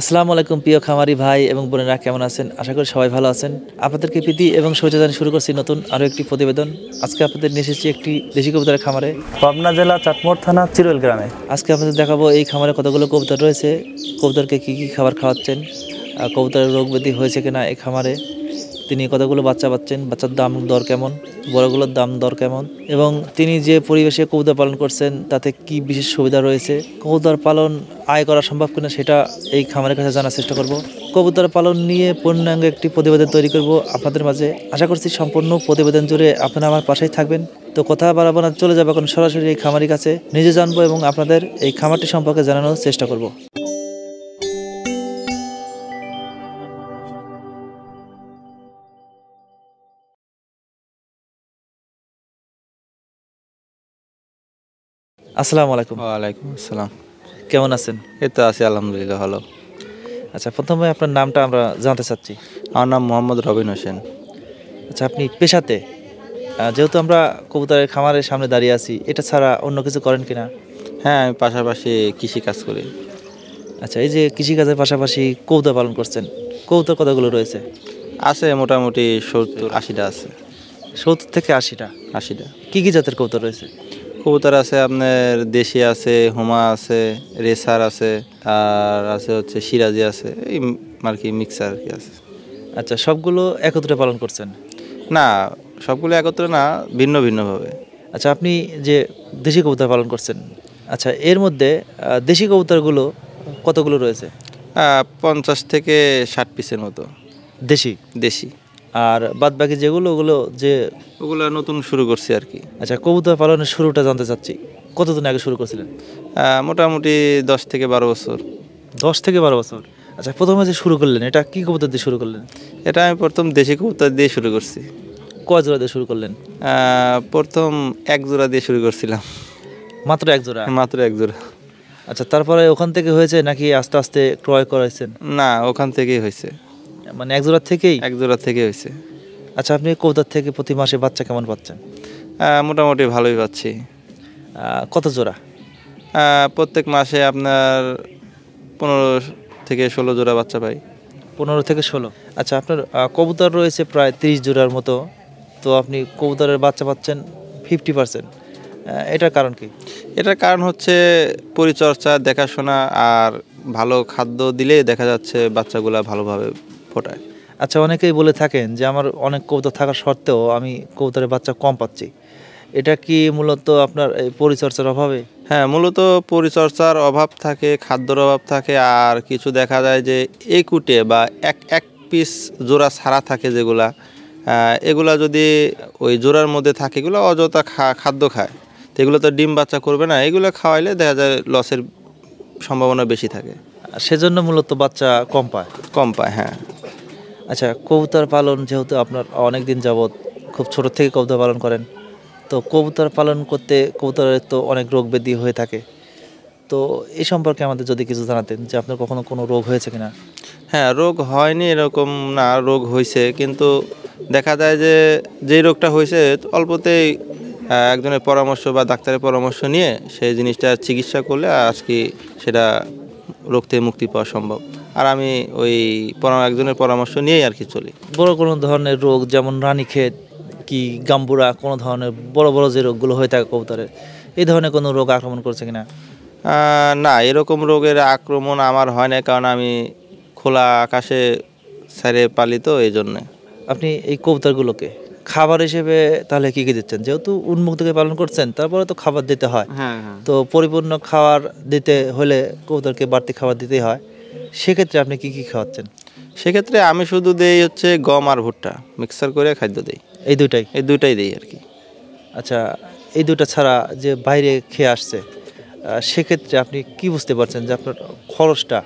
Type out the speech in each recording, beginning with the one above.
আসসালামু আলাইকুম প্রিয় খামারি ভাই এবং বোনেরা, কেমন আছেন? আশা করি সবাই ভালো আছেন। আপনাদেরকে প্রীতি এবং শুভেচ্ছা জানিয়ে শুরু করছি নতুন আরও একটি প্রতিবেদন। আজকে আপনাদের নিয়ে এসেছি একটি দেশি কবুতরের খামারে, পাবনা জেলা চাটমোহর থানা চিরুল গ্রামে। আজকে আপনাদের দেখাবো এই খামারে কতগুলো কবুতর রয়েছে, কবুতরকে কী কী খাবার খাওয়াচ্ছেন, কবুতরের রোগ ব্যাধি হয়েছে কিনা এই খামারে, তিনি কতগুলো বাচ্চা পাচ্ছেন, বাচ্চার দাম দর কেমন, বড়গুলোর দাম দর কেমন, এবং তিনি যে পরিবেশে কবুতর পালন করছেন তাতে কি বিশেষ সুবিধা রয়েছে, কবুতর পালন আয় করা সম্ভব কিনা সেটা এই খামারের কাছে জানার চেষ্টা করব। কবুতর পালন নিয়ে পূর্ণাঙ্গ একটি প্রতিবেদন তৈরি করব আপনাদের মাঝে। আশা করছি সম্পূর্ণ প্রতিবেদন জুড়ে আপনারা আমার পাশেই থাকবেন। তো কথা বাড়াবো না, চলে যাবো এখন সরাসরি এই খামারের কাছে, নিজে জানবো এবং আপনাদের এই খামারটি সম্পর্কে জানানোর চেষ্টা করব। আসসালামু আলাইকুম। ওয়ালাইকুম আসসালাম। কেমন আছেন? এই তো আছি আলহামদুলিল্লাহ ভালো। আচ্ছা, প্রথমে আপনার নামটা আমরা জানতে চাচ্ছি। আমার নাম মোহাম্মদ রবিন হোসেন। আচ্ছা, আপনি পেশাতে, যেহেতু আমরা কবুতরের খামারের সামনে দাঁড়িয়ে আছি, এটা ছাড়া অন্য কিছু করেন কিনা? হ্যাঁ, আমি পাশাপাশি কৃষি কাজ করি। আচ্ছা, এই যে কৃষিকাজের পাশাপাশি কবুতর পালন করছেন, কবুতর কতগুলো রয়েছে? আছে মোটামুটি 70-80টা আছে। 70 থেকে 80টা। 80টা কী কী জাতের কবুতর রয়েছে? কবুতর আছে আপনার দেশি আছে, হুমা আছে, রেসার আছে, আর আছে হচ্ছে সিরাজি আছে, এই আর কি মিক্সার আর কি আছে। আচ্ছা, সবগুলো একত্রে পালন করছেন? না, সবগুলো একত্রে না, ভিন্ন ভিন্নভাবে। আচ্ছা, আপনি যে দেশি কবুতর পালন করছেন, আচ্ছা এর মধ্যে দেশি কবুতরগুলো কতগুলো রয়েছে? 50 থেকে 60 পিসের মতো দেশি। দেশি। আর বাদ বাকি যেগুলো, ওগুলো যে ওগুলো নতুন শুরু করছি আর কি। আচ্ছা, কবুতর পালনের শুরুটা জানতে চাচ্ছি, কতদিন আগে শুরু করছিলেন? মোটামুটি 10 থেকে 12 বছর। 10 থেকে 12 বছর। আচ্ছা, প্রথমে যে শুরু করলেন, এটা কি কবুতর দিয়ে শুরু করলেন? এটা আমি প্রথম দেশি কবুতর দিয়ে শুরু করছি। কয় জোড়া দিয়ে শুরু করলেন? প্রথম এক জোড়া দিয়ে শুরু করছিলাম। মাত্র এক জোড়া? মাত্র এক জোড়া। আচ্ছা, তারপরে ওখান থেকে হয়েছে নাকি আস্তে আস্তে ক্রয় করাইছেন? না, ওখান থেকেই হয়েছে। মানে এক জোড়া থেকেই? এক জোড়া থেকে হয়েছে। আচ্ছা, আপনি কবুতর থেকে প্রতি মাসে বাচ্চা কেমন পাচ্ছেন? মোটামুটি ভালোই পাচ্ছি। কত জোড়া? প্রত্যেক মাসে আপনার 15 থেকে 16 জোড়া বাচ্চা পাই। 15 থেকে 16। আচ্ছা, আপনার কবুতর রয়েছে প্রায় 30 জোড়ার মতো, তো আপনি কবুতরের বাচ্চা পাচ্ছেন 50%। এটার কারণ কি? এটার কারণ হচ্ছে পরিচর্যা, দেখাশোনা আর ভালো খাদ্য দিলে দেখা যাচ্ছে বাচ্চাগুলা ভালোভাবে ফোটায়। আচ্ছা, অনেকেই বলে থাকেন যে আমার অনেক কবুতর থাকা সত্ত্বেও আমি কবুতরের বাচ্চা কম পাচ্ছি, এটা কি মূলত আপনার এই পরিচর্যার অভাবে? হ্যাঁ, মূলত পরিচর্যার অভাব থাকে, খাদ্যর অভাব থাকে, আর কিছু দেখা যায় যে একুটে বা এক এক পিস জোড়া ছাড়া থাকে যেগুলা, এগুলা যদি ওই জোড়ার মধ্যে থাকে, এগুলো অযথা খাদ্য খায়, তো এগুলো তো ডিম বাচ্চা করবে না, এগুলো খাওয়াইলে দেখা যায় লসের সম্ভাবনা বেশি থাকে, সেজন্য মূলত বাচ্চা কম পায়। কম পায়, হ্যাঁ। আচ্ছা, কবুতর পালন যেহেতু আপনার অনেক দিন যাবৎ, খুব ছোট থেকে কবুতর পালন করেন, তো কবুতর পালন করতে কবুতরের তো অনেক রোগ ব্যাধি হয়ে থাকে, তো এই সম্পর্কে আমাদের যদি কিছু জানাতেন যে আপনার কখনো কোনো রোগ হয়েছে কিনা? হ্যাঁ, রোগ হয়নি এরকম না, রোগ হয়েছে, কিন্তু দেখা যায় যে যেই রোগটা হয়েছে অল্পতেই একজনের পরামর্শ বা ডাক্তারের পরামর্শ নিয়ে সেই জিনিসটা চিকিৎসা করলে আজকে সেটা রোগ থেকে মুক্তি পাওয়া সম্ভব। আর আমি ওই একজনের পরামর্শ নিয়েই আর কি চলি। বড় কোনো ধরনের রোগ, যেমন রানীক্ষেত কি গাম্বুরা, কোনো ধরনের বড় বড় যে রোগগুলো হয়ে থাকে কবুতরের, এই ধরনের কোনো রোগ আক্রমণ করছে কিনা? না, এরকম রোগের আক্রমণ আমার হয় না, কারণ আমি খোলা আকাশে ছেড়ে পালি, তো এই জন্যে। আপনি এই কবুতরগুলোকে খাবার হিসেবে তাহলে কী কী দিচ্ছেন? যেহেতু উন্মুক্ত থেকে পালন করছেন, তারপরে তো খাবার দিতে হয়। হ্যাঁ, হ্যাঁ। তো পরিপূর্ণ খাবার দিতে হলে কবুতরকে বাড়তি খাবার দিতেই হয়, সেক্ষেত্রে আপনি কি কি খাওয়াচ্ছেন? সেক্ষেত্রে আমি শুধু দেই হচ্ছে গম আর ভুট্টা মিক্সার করে খাদ্য দেই। এই দুইটাই? এই দুইটাই দেই আর কি। আচ্ছা, এই দুটা ছাড়া যে বাইরে খেয়ে আসছে, সেক্ষেত্রে আপনি কি বুঝতে পারছেন যে আপনার খরচটা,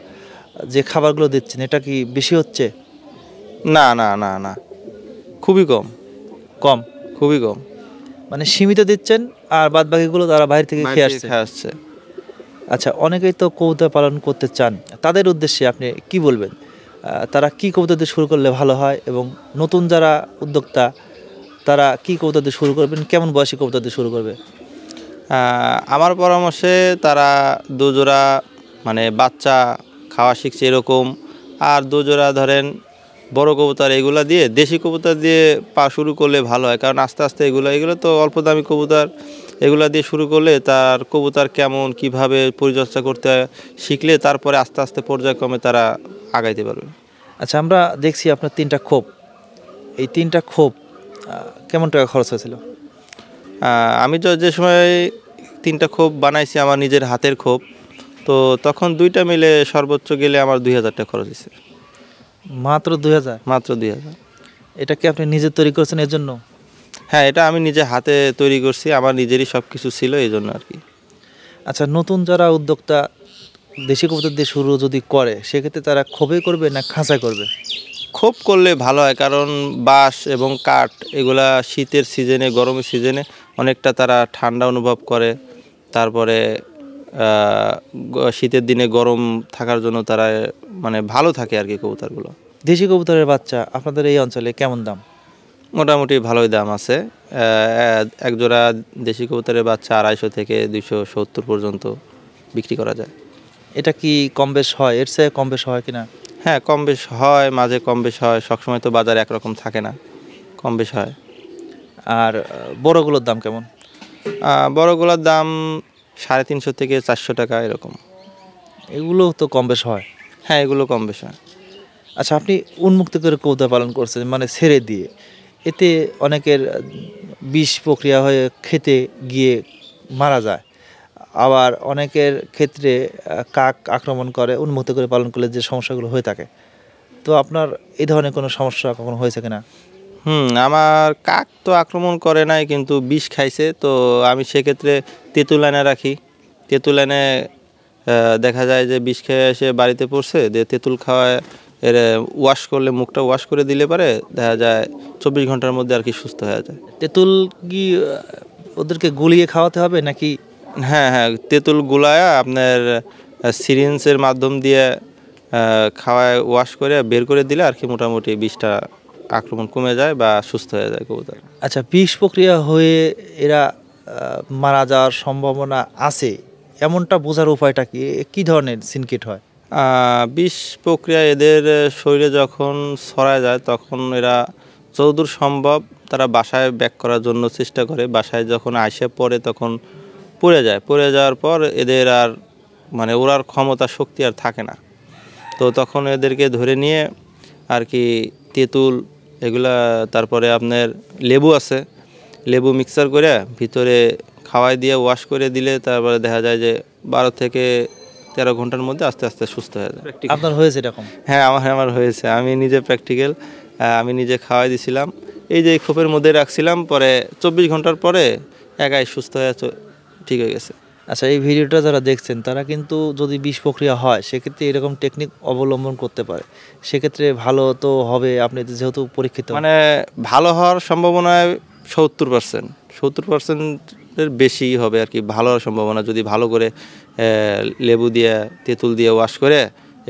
যে খাবারগুলো দিচ্ছেন, এটা কি বেশি হচ্ছে? না না না না, খুবই কম। কম? খুবই কম। মানে সীমিত দিচ্ছেন, আর বাদ বাকিগুলো তারা বাইরে থেকে খেয়ে আসছে। আচ্ছা, অনেকেই তো কবুতর পালন করতে চান, তাদের উদ্দেশ্যে আপনি কি বলবেন? তারা কি কবুতর দিয়ে শুরু করলে ভালো হয়, এবং নতুন যারা উদ্যোক্তা তারা কি কবুতর দিয়ে শুরু করবেন, কেমন বয়সী কবুতর দিয়ে শুরু করবে? আমার পরামর্শে তারা দুজোড়া মানে বাচ্চা খাওয়া শিখছে এরকম। আর দুজোড়া ধরেন বড় কবুতর এগুলা দিয়ে, দেশি কবুতর দিয়ে পা শুরু করলে ভালো হয়, কারণ আস্তে আস্তে এগুলো তো অল্প দামি কবুতর, এগুলা দিয়ে শুরু করলে তার কবুতর কেমন কিভাবে পরিচর্যা করতে হয় শিখলে তারপরে আস্তে আস্তে পর্যায়ক্রমে তারা আগাইতে পারবে। আচ্ছা, আমরা দেখছি আপনার 3টা খোপ, এই 3টা খোপ কেমন টাকা খরচ হয়েছিল? আমি যে সময় 3টা খোপ বানাইছি আমার নিজের হাতের খোপ, তো তখন 2টা মিলে সর্বোচ্চ গেলে আমার 2000 টাকা খরচ হয়েছে। মাত্র 2000? মাত্র 2000। এটা কি আপনি নিজে তৈরি করেছেন এর জন্য? হ্যাঁ, এটা আমি নিজে হাতে তৈরি করছি, আমার নিজেরই সব কিছু ছিল এই জন্য আর কি। আচ্ছা, নতুন যারা উদ্যোক্তা দেশি কবুতর দিয়ে শুরু যদি করে, সেক্ষেত্রে তারা খোপে করবে না খাঁচায় করবে? খোপ করলে ভালো হয়, কারণ বাঁশ এবং কাঠ এগুলা শীতের সিজনে, গরমের সিজনে অনেকটা তারা ঠান্ডা অনুভব করে। তারপরে শীতের দিনে গরম থাকার জন্য তারা মানে ভালো থাকে আর কি কবুতরগুলো। দেশি কবুতরের বাচ্চা আপনাদের এই অঞ্চলে কেমন দাম? মোটামুটি ভালোই দাম আছে। এক জোড়া দেশি কবুতরের বাচ্চা 250 থেকে 270 পর্যন্ত বিক্রি করা যায়। এটা কি কম বেশ হয়? এর চেয়ে কম বেশ হয় কিনা? হ্যাঁ, কম বেশ হয়, মাঝে কম বেশ হয়, সবসময় তো বাজার একরকম থাকে না, কম বেশ হয়। আর বড়গুলোর দাম কেমন? বড়গুলোর দাম 350 থেকে 400 টাকা এরকম। এগুলো তো কম বেশ হয়। হ্যাঁ, এগুলো কম বেশ হয়। আচ্ছা, আপনি উন্মুক্ত করে কবুতর পালন করছেন, মানে ছেড়ে দিয়ে, এতে অনেকের বিষ প্রক্রিয়া হয়ে খেতে গিয়ে মারা যায়, আবার অনেকের ক্ষেত্রে কাক আক্রমণ করে। উন্মুক্ত করে পালন করলে যে সমস্যাগুলো হয়ে থাকে, তো আপনার এই ধরনের কোনো সমস্যা কখনো হয়েছে কিনা? আমার কাক তো আক্রমণ করে নাই, কিন্তু বিষ খাইছে। তো আমি সেক্ষেত্রে তেঁতুল এনে রাখি। তেঁতুল এনে দেখা যায় যে বিষ খেয়ে এসে বাড়িতে পড়ছে, যে তেঁতুল খাওয়ায় এর ওয়াশ করলে, মুখটা ওয়াশ করে দিলে পারে দেখা যায় 24 ঘন্টার মধ্যে আর কি সুস্থ হয়ে যায়। তেঁতুল কি ওদেরকে গুলিয়ে খাওয়াতে হবে নাকি? হ্যাঁ হ্যাঁ, তেঁতুল গুলায়া আপনার সিরিঞ্জের মাধ্যম দিয়ে খাওয়ায় ওয়াশ করে বের করে দিলে আর কি মোটামুটি বিষটা আক্রমণ কমে যায় বা সুস্থ হয়ে যায় কবুতর। আচ্ছা, বিষ প্রক্রিয়া হয়ে এরা মারা যাওয়ার সম্ভাবনা আছে, এমনটা বোঝার উপায়টা কি? কী ধরনের সিনকেট হয়? বিষ প্রক্রিয়া এদের শরীরে যখন ছড়ায় যায় তখন এরা যতদূর সম্ভব তারা বাসায় ব্যাক করার জন্য চেষ্টা করে। বাসায় যখন আইসে পড়ে তখন পড়ে যায়, পড়ে যাওয়ার পর এদের আর মানে ওরার ক্ষমতা শক্তি আর থাকে না। তো তখন এদেরকে ধরে নিয়ে আর কি তেঁতুল এগুলা, তারপরে আপনার লেবু আছে, লেবু মিক্সার করে ভিতরে খাওয়াই দিয়ে ওয়াশ করে দিলে তারপরে দেখা যায় যে 12 থেকে 13 ঘন্টার মধ্যে আস্তে আস্তে সুস্থ হয়ে যায়। আপনার হয়েছে এরকম? হ্যাঁ, আমার হয়েছে। আমি নিজে প্র্যাকটিক্যাল, আমি নিজে খাওয়াই দিছিলাম। এই যে খোপের মধ্যে রাখছিলাম, পরে 24 ঘন্টার পরে একাই সুস্থ হয়ে ঠিক হয়ে গেছে। আচ্ছা, এই ভিডিওটা যারা দেখছেন তারা কিন্তু যদি বিষ প্রক্রিয়া হয় সেক্ষেত্রে এরকম টেকনিক অবলম্বন করতে পারে, সেক্ষেত্রে ভালো তো হবে। আপনি তো যেহেতু পরীক্ষিত, মানে ভালো হওয়ার সম্ভাবনায় 70%, 70%-এর বেশি হবে আর কি ভালো হওয়ার সম্ভাবনা, যদি ভালো করে লেবু দিয়ে তেঁতুল দিয়ে ওয়াশ করে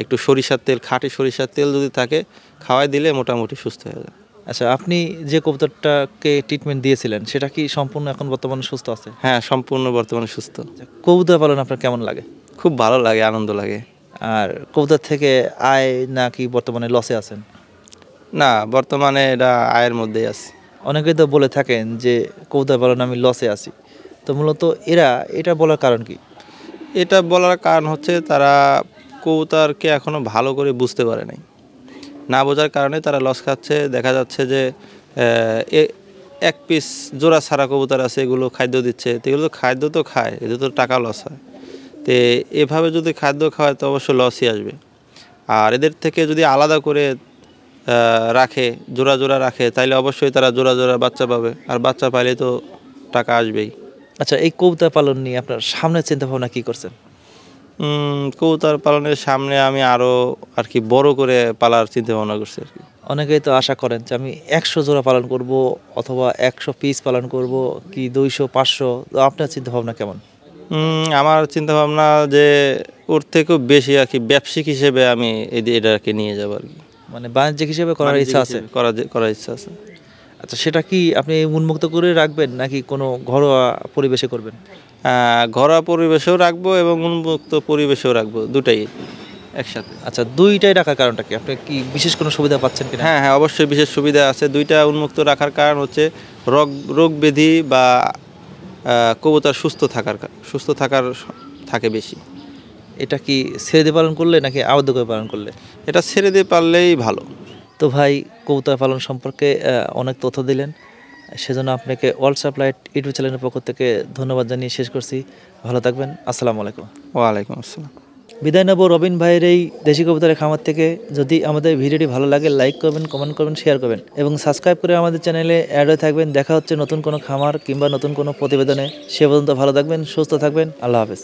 একটু সরিষার তেল, খাঁটি সরিষার তেল যদি থাকে খাওয়াই দিলে মোটামুটি সুস্থ হয়ে যায়। আচ্ছা, আপনি যে কবুতরটাকে ট্রিটমেন্ট দিয়েছিলেন সেটা কি সম্পূর্ণ এখন বর্তমানে সুস্থ আছে? হ্যাঁ, সম্পূর্ণ বর্তমানে সুস্থ। কবুতর পালন আপনার কেমন লাগে? খুব ভালো লাগে, আনন্দ লাগে। আর কবুতর থেকে আয় নাকি বর্তমানে লসে আছেন? না, বর্তমানে এটা আয়ের মধ্যেই আছে। অনেকেই তো বলে থাকেন যে কবুতর পালন আমি লসে আছি, তো মূলত এটা বলার কারণ কি? এটা বলার কারণ হচ্ছে তারা কবুতরকে এখনও ভালো করে বুঝতে পারে নাই, না বোঝার কারণে তারা লস খাচ্ছে। দেখা যাচ্ছে যে এক পিস জোড়া ছাড়া কবুতর আছে, এগুলো খাদ্য দিচ্ছে, তো এগুলো তো খাদ্য তো খায়, এদের তো টাকা লস হয়। তো এভাবে যদি খাদ্য খাওয়ায় তো অবশ্যই লসই আসবে। আর এদের থেকে যদি আলাদা করে রাখে, জোড়া জোড়া রাখে, তাইলে অবশ্যই তারা জোড়া জোড়া বাচ্চা পাবে, আর বাচ্চা পাইলে তো টাকা আসবেই। আচ্ছা, এই কবুতর পালন নিয়ে আপনার সামনের চিন্তা ভাবনা কি করছেন? কবুতর পালনের সামনে আমি আরও আর কি বড় করে পালার চিন্তা ভাবনা করছি আর কি। অনেকেই তো আশা করেন যে আমি 100 জোড়া পালন করব অথবা 100 পিস পালন করব, কি 200 500, তো আপনার চিন্তা ভাবনা কেমন? আমার চিন্তা ভাবনা যে ওর থেকেও বেশি আর কি ব্যবসায়িক হিসেবে আমি এটাকে নিয়ে যাবো আর কি। মানে বাণিজ্যিক হিসেবে করার ইচ্ছা আছে? করার ইচ্ছা আছে। আচ্ছা, সেটা কি আপনি উন্মুক্ত করে রাখবেন নাকি কোনো ঘরোয়া পরিবেশে করবেন? ঘরোয়া পরিবেশেও রাখবো এবং উন্মুক্ত পরিবেশেও রাখবো, দুটাই একসাথে। আচ্ছা, দুইটাই রাখার কারণটা কি? আপনি কি বিশেষ কোনো সুবিধা পাচ্ছেন কিনা? হ্যাঁ হ্যাঁ, অবশ্যই বিশেষ সুবিধা আছে। দুইটা উন্মুক্ত রাখার কারণ হচ্ছে রোগ ব্যাধি বা কবুতর সুস্থ থাকার থাকে বেশি। এটা কি ছেড়ে দিয়ে পালন করলে নাকি আবদ্ধ করে পালন করলে? এটা ছেড়ে দিয়ে পারলেই ভালো। তো ভাই, কবুতর পালন সম্পর্কে অনেক তথ্য দিলেন, সেজন্য আপনাকে অল সাপ্লাইট ইউটিউব চ্যানেলের পক্ষ থেকে ধন্যবাদ জানিয়ে শেষ করছি। ভালো থাকবেন। আসসালামু আলাইকুম। ওয়ালাইকুম আসসালাম। বিদায় নেব রবিন ভাইয়ের এই দেশি কবুতরের খামার থেকে। যদি আমাদের ভিডিওটি ভালো লাগে লাইক করবেন, কমেন্ট করবেন, শেয়ার করবেন এবং সাবস্ক্রাইব করে আমাদের চ্যানেলে অ্যাড হয়ে থাকবেন। দেখা হচ্ছে নতুন কোনো খামার কিংবা নতুন কোনো প্রতিবেদনে। সে পর্যন্ত ভালো থাকবেন, সুস্থ থাকবেন। আল্লাহ হাফেজ।